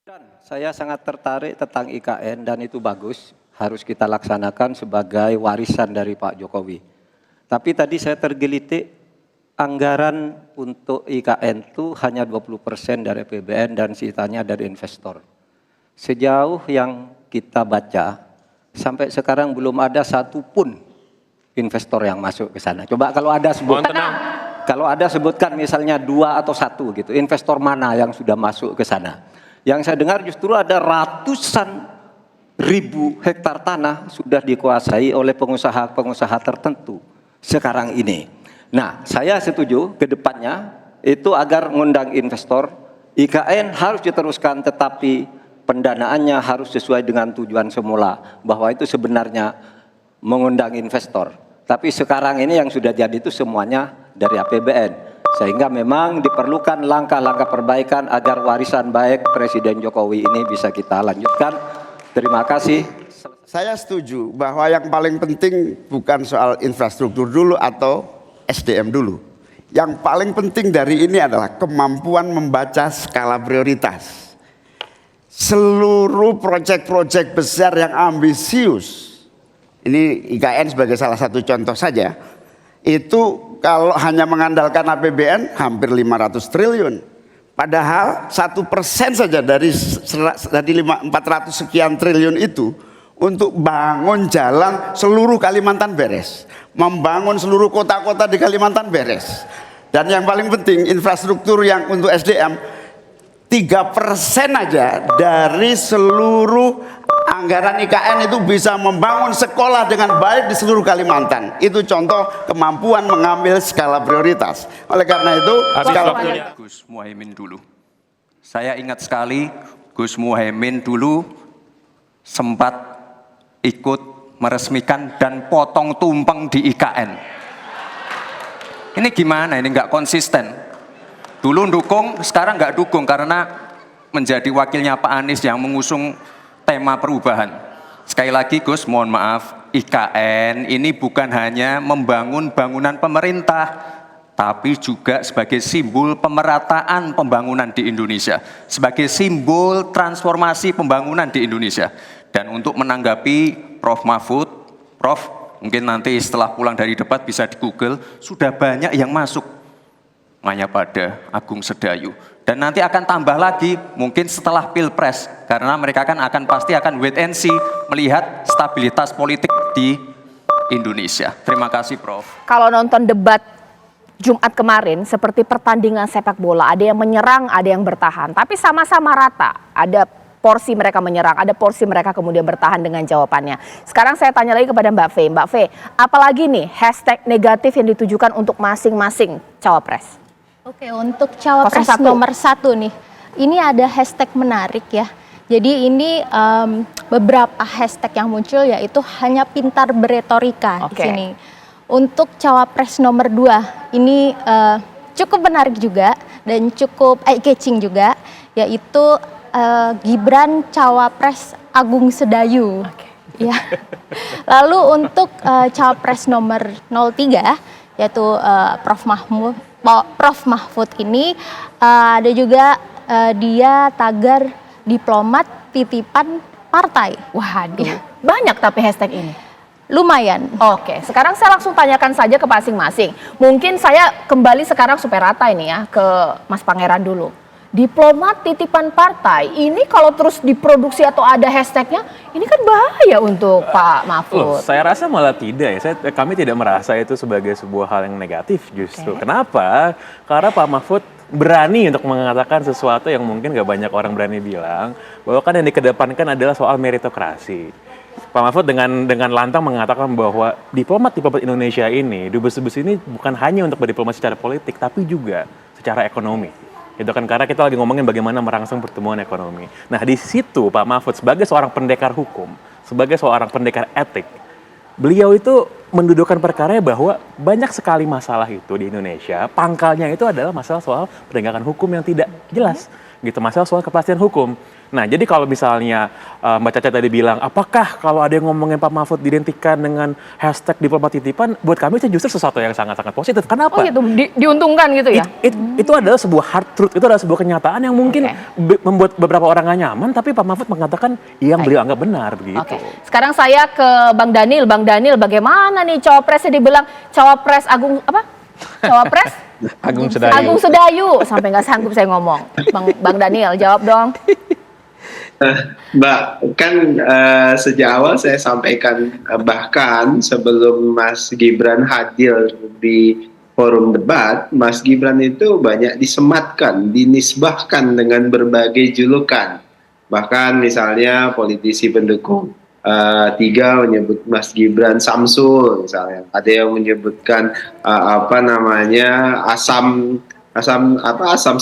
Dan saya sangat tertarik tentang IKN dan itu bagus, harus kita laksanakan sebagai warisan dari Pak Jokowi. Tapi tadi saya tergelitik, anggaran untuk IKN itu hanya 20% dari APBN dan sisanya dari investor. Sejauh yang kita baca, sampai sekarang belum ada satupun investor yang masuk ke sana. Coba kalau ada sebutkan, sebutkan misalnya 2 atau 1 gitu, investor mana yang sudah masuk ke sana. Yang saya dengar justru ada ratusan ribu hektar tanah sudah dikuasai oleh pengusaha-pengusaha tertentu sekarang ini. Nah, saya setuju ke depannya itu agar mengundang investor, IKN harus diteruskan tetapi pendanaannya harus sesuai dengan tujuan semula, bahwa itu sebenarnya mengundang investor. Tapi sekarang ini yang sudah jadi itu semuanya dari APBN. Sehingga memang diperlukan langkah-langkah perbaikan agar warisan baik Presiden Jokowi ini bisa kita lanjutkan. Terima kasih. Saya setuju bahwa yang paling penting bukan soal infrastruktur dulu atau SDM dulu. Yang paling penting dari ini adalah kemampuan membaca skala prioritas. Seluruh proyek-proyek besar yang ambisius, ini IKN sebagai salah satu contoh saja, itu kalau hanya mengandalkan APBN hampir 500 triliun. Padahal 1% saja dari 400 sekian triliun itu untuk bangun jalan seluruh Kalimantan beres. Membangun seluruh kota-kota di Kalimantan beres. Dan yang paling penting infrastruktur yang untuk SDM 3% aja dari seluruh anggaran IKN itu bisa membangun sekolah dengan baik di seluruh Kalimantan. Itu contoh kemampuan mengambil skala prioritas. Oleh karena itu, Gus Muhaimin dulu. Saya ingat sekali Gus Muhaimin dulu sempat ikut meresmikan dan potong tumpeng di IKN. Ini gimana? Ini nggak konsisten. Dulu dukung, sekarang nggak dukung karena menjadi wakilnya Pak Anies yang mengusung tema perubahan. Sekali lagi Gus, mohon maaf, IKN ini bukan hanya membangun bangunan pemerintah, tapi juga sebagai simbol pemerataan pembangunan di Indonesia, sebagai simbol transformasi pembangunan di Indonesia. Dan untuk menanggapi Prof. Mahfud, Prof, mungkin nanti setelah pulang dari debat bisa di Google, sudah banyak yang masuk pada Agung Sedayu. Dan nanti akan tambah lagi mungkin setelah Pilpres, karena mereka pasti akan wait and see melihat stabilitas politik di Indonesia. Terima kasih Prof. Kalau nonton debat Jumat kemarin seperti pertandingan sepak bola, ada yang menyerang, ada yang bertahan, tapi sama-sama rata. Ada porsi mereka menyerang, ada porsi mereka kemudian bertahan dengan jawabannya. Sekarang saya tanya lagi kepada Mbak Fe. Mbak Fe, apalagi nih hashtag negatif yang ditujukan untuk masing-masing cawapres? Oke, untuk cawapres nomor 1 nih, ini ada hashtag menarik ya. Jadi ini beberapa hashtag yang muncul yaitu hanya pintar beretorika di sini. Untuk cawapres nomor 2, ini cukup menarik juga dan cukup eye-catching juga, yaitu Gibran cawapres Agung Sedayu. Ya. Lalu untuk cawapres nomor 03, yaitu Prof. Mahfud ini ada juga dia tagar diplomat titipan partai. Waduh, ya. Banyak tapi hashtag ini. Lumayan. Oke, sekarang saya langsung tanyakan saja ke masing-masing. Mungkin saya kembali sekarang supaya rata ini ya ke Mas Pangeran dulu. Diplomat titipan partai, ini kalau terus diproduksi atau ada hashtagnya, ini kan bahaya untuk Pak Mahfud. Saya rasa malah tidak ya, kami tidak merasa itu sebagai sebuah hal yang negatif justru. Kenapa? Karena Pak Mahfud berani untuk mengatakan sesuatu yang mungkin gak banyak orang berani bilang, bahwa kan yang dikedepankan adalah soal meritokrasi. Pak Mahfud dengan lantang mengatakan bahwa diplomat Indonesia ini, dubes-dubes ini bukan hanya untuk berdiplomasi secara politik, tapi juga secara ekonomi. Itu kan karena kita lagi ngomongin bagaimana merangsang pertumbuhan ekonomi. Nah di situ Pak Mahfud sebagai seorang pendekar hukum, sebagai seorang pendekar etik, beliau itu mendudukan perkara bahwa banyak sekali masalah itu di Indonesia, pangkalnya itu adalah masalah soal penegakan hukum yang tidak jelas. gitu, masalah soal kepastian hukum. Nah, jadi kalau misalnya Mbak Caca tadi bilang, apakah kalau ada yang ngomongin Pak Mahfud identikan dengan hashtag diplomat titipan, buat kami itu justru sesuatu yang sangat-sangat positif. Kenapa? Oh gitu, diuntungkan gitu ya? Itu adalah sebuah hard truth, itu adalah sebuah kenyataan yang mungkin membuat beberapa orang nggak nyaman, tapi Pak Mahfud mengatakan yang beliau anggap benar begitu. Oke. Sekarang saya ke Bang Daniel. Bang Daniel, bagaimana nih cawapresnya dibilang cawapres Agung apa? Cawapres Agung Sedayu. Agung Sedayu. Sampai nggak sanggup saya ngomong. Bang Daniel, jawab dong. Mbak, kan sejak awal saya sampaikan bahkan sebelum Mas Gibran hadir di forum debat, Mas Gibran itu banyak disematkan, dinisbahkan dengan berbagai julukan. Bahkan misalnya politisi pendukung 3 menyebut Mas Gibran Samsul misalnya. Ada yang menyebutkan asam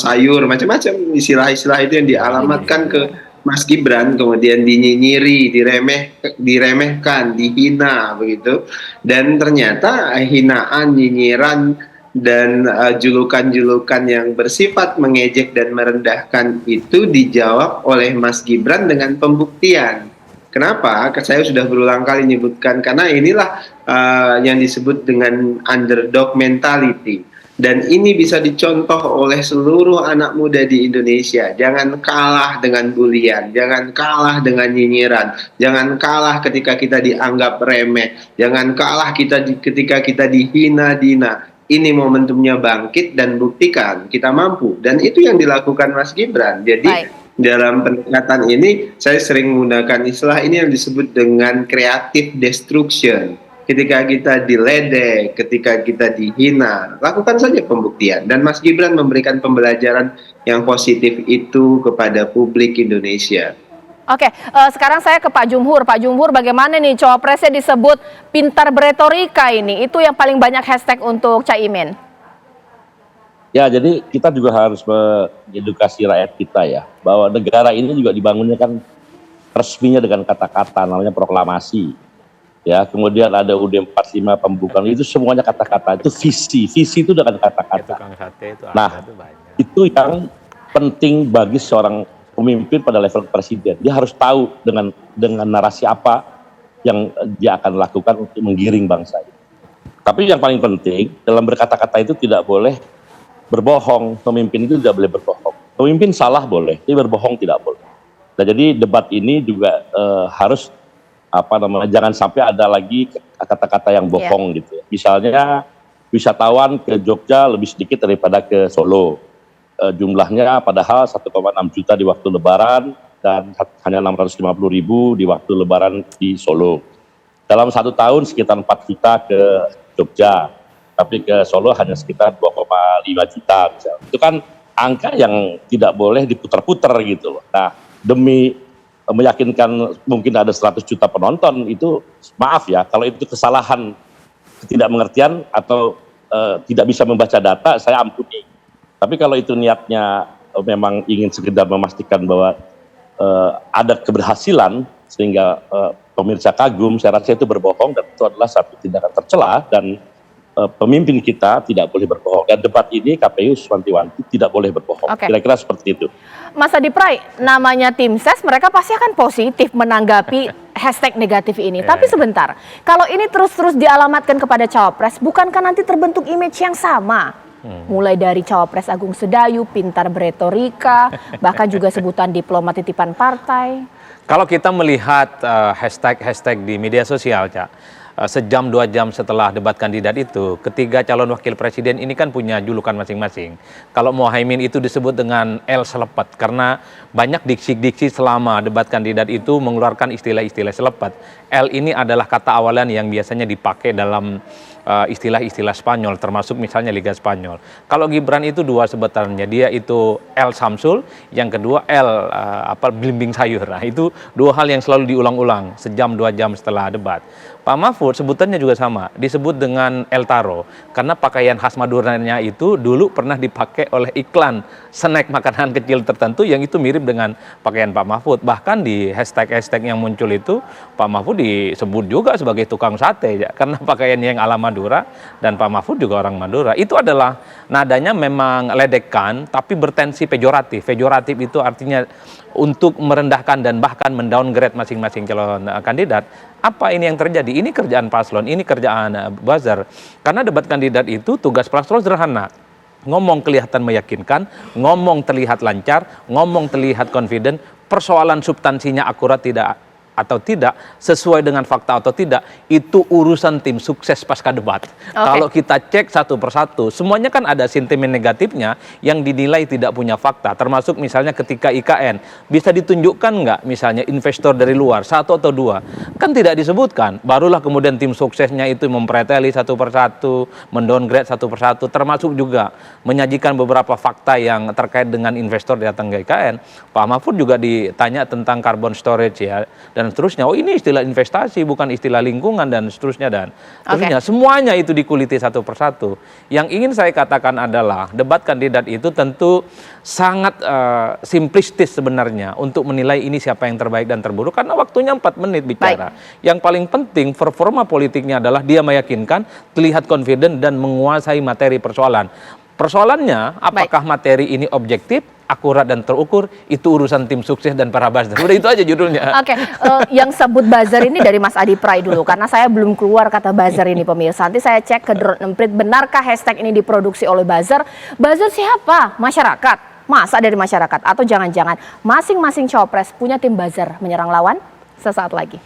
sayur, macam-macam istilah-istilah itu yang dialamatkan ke Mas Gibran, kemudian dinyinyiri, diremehkan, dihina begitu. Dan ternyata hinaan, nyinyiran dan julukan-julukan yang bersifat mengejek dan merendahkan itu dijawab oleh Mas Gibran dengan pembuktian. Kenapa? Saya sudah berulang kali menyebutkan, karena inilah yang disebut dengan underdog mentality. Dan ini bisa dicontoh oleh seluruh anak muda di Indonesia. Jangan kalah dengan bulian, jangan kalah dengan nyinyiran, jangan kalah ketika kita dianggap remeh, jangan kalah ketika kita dihina-dina. Ini momentumnya bangkit dan buktikan kita mampu. Dan itu yang dilakukan Mas Gibran. Jadi dalam pendekatan ini saya sering menggunakan istilah ini yang disebut dengan creative destruction. Ketika kita diledek, ketika kita dihina, lakukan saja pembuktian. Dan Mas Gibran memberikan pembelajaran yang positif itu kepada publik Indonesia. Oke, sekarang saya ke Pak Jumhur. Pak Jumhur, bagaimana nih cawapresnya disebut pintar beretorika ini? Itu yang paling banyak hashtag untuk Caimin. Ya, jadi kita juga harus mengedukasi rakyat kita ya, bahwa negara ini juga dibangunnya kan resminya dengan kata-kata, namanya proklamasi. Ya, kemudian ada UUD 45 pembukaan, itu semuanya kata-kata, itu visi itu dengan kata-kata. Nah, itu yang penting bagi seorang pemimpin pada level presiden. Dia harus tahu dengan narasi apa yang dia akan lakukan untuk menggiring bangsa. Tapi yang paling penting dalam berkata-kata itu tidak boleh berbohong. Pemimpin itu tidak boleh berbohong. Pemimpin salah boleh, tapi berbohong tidak boleh. Nah, jadi debat ini juga harus jangan sampai ada lagi kata-kata yang bohong gitu. Misalnya wisatawan ke Jogja lebih sedikit daripada ke Solo. Jumlahnya padahal 1,6 juta di waktu Lebaran dan hanya 650.000 di waktu Lebaran di Solo. Dalam 1 tahun sekitar 4 juta ke Jogja, tapi ke Solo hanya sekitar 2,5 juta misalnya. Itu kan angka yang tidak boleh diputar-putar gitu loh. Nah, demi meyakinkan mungkin ada 100 juta penonton, itu maaf ya, kalau itu kesalahan, ketidakmengertian atau tidak bisa membaca data, saya ampuni. Tapi kalau itu niatnya memang ingin sekedar memastikan bahwa ada keberhasilan sehingga pemirsa kagum, saya rasa itu berbohong dan itu adalah satu tindakan tercela dan pemimpin kita tidak boleh berbohong. Dan debat ini KPU wanti-wanti tidak boleh berbohong. Kira-kira seperti itu. Mas Adi Pray, namanya tim ses, mereka pasti akan positif menanggapi hashtag negatif ini. Tapi sebentar, kalau ini terus-terus dialamatkan kepada cawapres, bukankah nanti terbentuk image yang sama? Mulai dari cawapres Agung Sedayu, pintar beretorika, bahkan juga sebutan diplomat titipan partai. Kalau kita melihat hashtag di media sosial, Cak, sejam 2 jam setelah debat kandidat itu, ketiga calon wakil presiden ini kan punya julukan masing-masing. Kalau Muhaimin itu disebut dengan L selepat, karena banyak diksi-diksi selama debat kandidat itu mengeluarkan istilah-istilah selepat. L ini adalah kata awalan yang biasanya dipakai dalam istilah-istilah Spanyol, termasuk misalnya Liga Spanyol. Kalau Gibran itu 2 sebutannya, dia itu L Samsul, yang kedua L blimbing sayur. Nah, itu 2 hal yang selalu diulang-ulang sejam 2 jam setelah debat. Pak Mahfud sebutannya juga sama, disebut dengan El Taro, karena pakaian khas Maduranya itu dulu pernah dipakai oleh iklan snack makanan kecil tertentu yang itu mirip dengan pakaian Pak Mahfud. Bahkan di hashtag yang muncul itu, Pak Mahfud disebut juga sebagai tukang sate, ya, karena pakaiannya yang ala Madura. Madura dan Pak Mahfud juga orang Madura. Itu adalah nadanya memang ledekan tapi bertensi pejoratif. Pejoratif itu artinya untuk merendahkan dan bahkan mendowngrade masing-masing calon kandidat. Apa ini yang terjadi? Ini kerjaan paslon, ini kerjaan buzzer. Karena debat kandidat itu tugas paslon sederhana. Ngomong kelihatan meyakinkan, ngomong terlihat lancar, ngomong terlihat confident, persoalan substansinya akurat tidak atau tidak, sesuai dengan fakta atau tidak, itu urusan tim sukses pasca debat. Kalau kita cek satu persatu, semuanya kan ada sentimen negatifnya yang dinilai tidak punya fakta, termasuk misalnya ketika IKN, bisa ditunjukkan nggak misalnya investor dari luar, satu atau dua, kan tidak disebutkan, barulah kemudian tim suksesnya itu mempreteli satu persatu, mendowngrade satu persatu, termasuk juga menyajikan beberapa fakta yang terkait dengan investor datang ke IKN. Pak Mahfud juga ditanya tentang carbon storage ya, dan seterusnya. Oh, ini istilah investasi, bukan istilah lingkungan dan seterusnya dan seterusnya. Semuanya itu dikuliti satu persatu. Yang ingin saya katakan adalah debat kandidat itu tentu sangat simplistis sebenarnya untuk menilai ini siapa yang terbaik dan terburuk karena waktunya 4 menit bicara. Yang paling penting performa politiknya adalah dia meyakinkan, terlihat confident dan menguasai materi persoalan. Persoalannya, apakah materi ini objektif, akurat dan terukur, itu urusan tim sukses dan para buzzer. Udah itu aja judulnya. Yang sebut buzzer ini dari Mas Adi Pray dulu, karena saya belum keluar kata buzzer ini pemirsa. Nanti saya cek ke Drone Emprit, benarkah hashtag ini diproduksi oleh buzzer? Buzzer siapa? Masyarakat? Masa dari masyarakat? Atau jangan-jangan masing-masing cawapres punya tim buzzer menyerang lawan? Sesaat lagi.